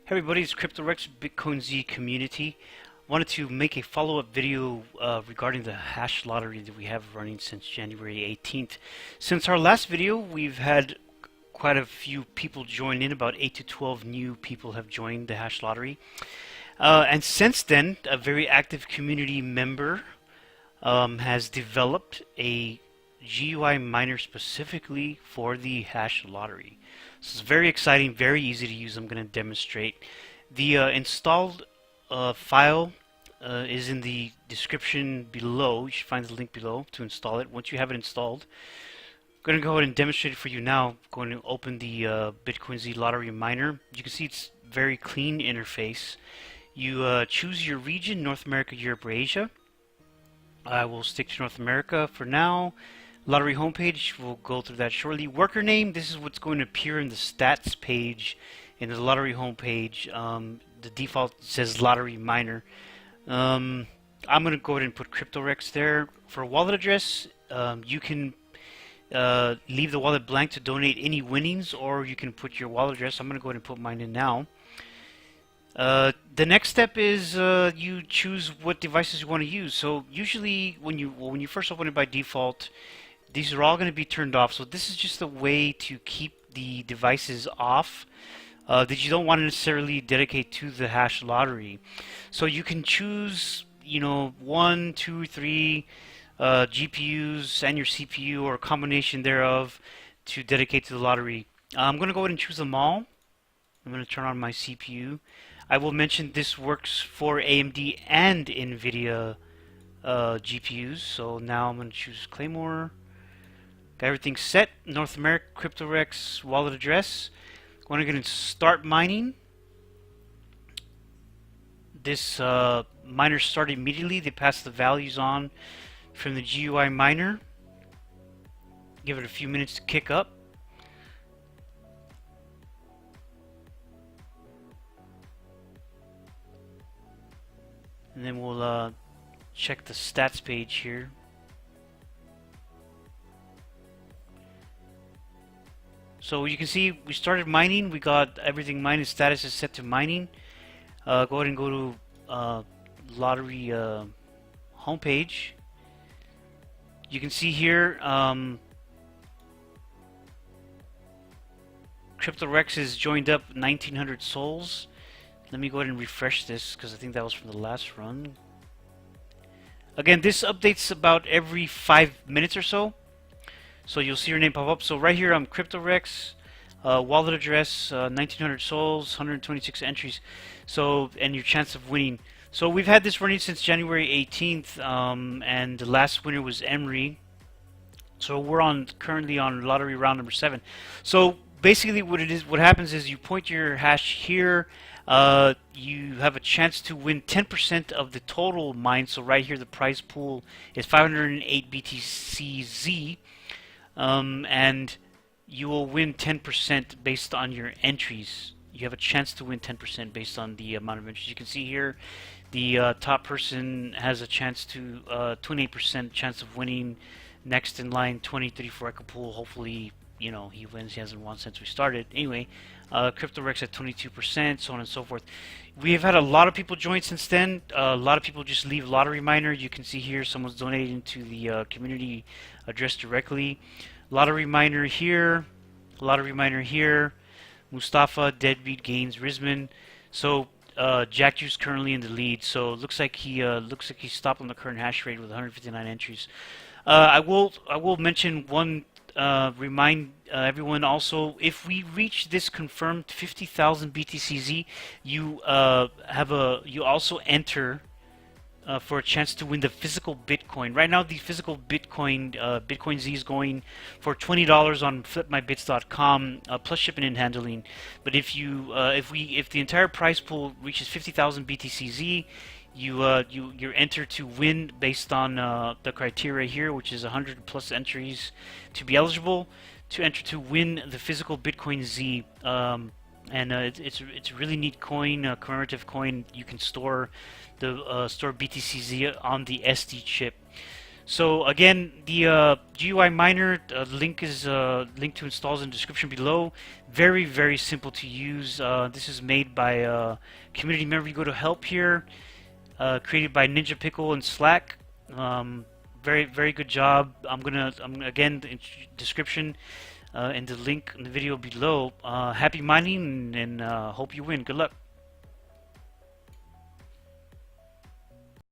Hey everybody, it's CryptoRex Bitcoin Z community. Wanted to make a follow-up video regarding the hash lottery that we have running since January 18th. Since our last video, we've had quite a few people join in. About 8 to 12 new people have joined the hash lottery. And since then, a very active community member has developed a GUI miner specifically for the hash lottery. So it's very exciting, very easy to use. I'm going to demonstrate. The installed file is in the description below. You should find the link below to install it. Once you have it installed, I'm going to go ahead and demonstrate it for you now. I'm going to open the Bitcoin Z lottery miner. You can see it's very clean interface. You choose your region, North America, Europe, or Asia. I will stick to North America for now. Lottery homepage, we'll go through that shortly. Worker name, this is what's going to appear in the stats page in the lottery homepage. The default says lottery miner. I'm going to go ahead and put CryptoRex there. For wallet address, you can leave the wallet blank to donate any winnings, or you can put your wallet address. I'm going to go ahead and put mine in now. The next step is you choose what devices you want to use. So usually when you first open it by default, these are all going to be turned off. So this is just a way to keep the devices off that you don't want to necessarily dedicate to the hash lottery. So you can choose, 1, 2, 3 GPUs and your CPU or a combination thereof to dedicate to the lottery. I'm going to go ahead and choose them all. I'm going to turn on my CPU. I will mention this works for AMD and NVIDIA GPUs. So now I'm going to choose Claymore. Got everything set. North America, CryptoRex, wallet address. Going to go and start mining. This miner started immediately. They passed the values on from the GUI miner. Give it a few minutes to kick up. And then we'll check the stats page here. So you can see we started mining. We got everything mining. Status is set to mining. Go ahead and go to lottery homepage. You can see here CryptoRex is joined up 1900 souls. Let me go ahead and refresh this because I think that was from the last run. Again, this updates about every 5 minutes or so. So you'll see your name pop up. So right here I'm CryptoRex, wallet address, 1900 souls, 126 entries. So, and your chance of winning. So we've had this running since January 18th, and the last winner was Emery. So we're currently on lottery round number 7. So basically what happens is you point your hash here. You have a chance to win 10% of the total mine. So right here the prize pool is 508 BTCZ. And you will win 10% based on your entries. You have a chance to win 10% based on the amount of entries. You can see here the top person has a chance to 28% chance of winning. Next in line 2034 Echo Pool. Hopefully he wins. He hasn't won since we started. Anyway, CryptoRex at 22%, so on and so forth. We have had a lot of people join since then. A lot of people just leave lottery miner. You can see here someone's donating to the community address directly. Lottery miner here. Lottery miner here. Mustafa, Deadbeat, Gaines, Rizman. So Jack Juice currently in the lead. So it looks like he stopped on the current hash rate with 159 entries. I will mention one. Remind everyone also, if we reach this confirmed 50,000 BTCZ, you also enter for a chance to win the physical Bitcoin. Right now, the physical Bitcoin Bitcoin Z is going for $20 on flipmybits.com plus shipping and handling. But if the entire prize pool reaches 50,000 BTCZ, you're entered to win based on the criteria here, which is 100 plus entries to be eligible to enter to win the physical Bitcoin Z. It's a really neat coin, commemorative coin. You can store BTCZ on the SD chip. So again, the GUI miner link is link to installs in the description below. Very, very simple to use. This is made by a community member. You go to help here, created by Ninja Pickle and Slack. Very, very good job. I'm gonna again the description and the link in the video below. Happy mining and hope you win. Good luck.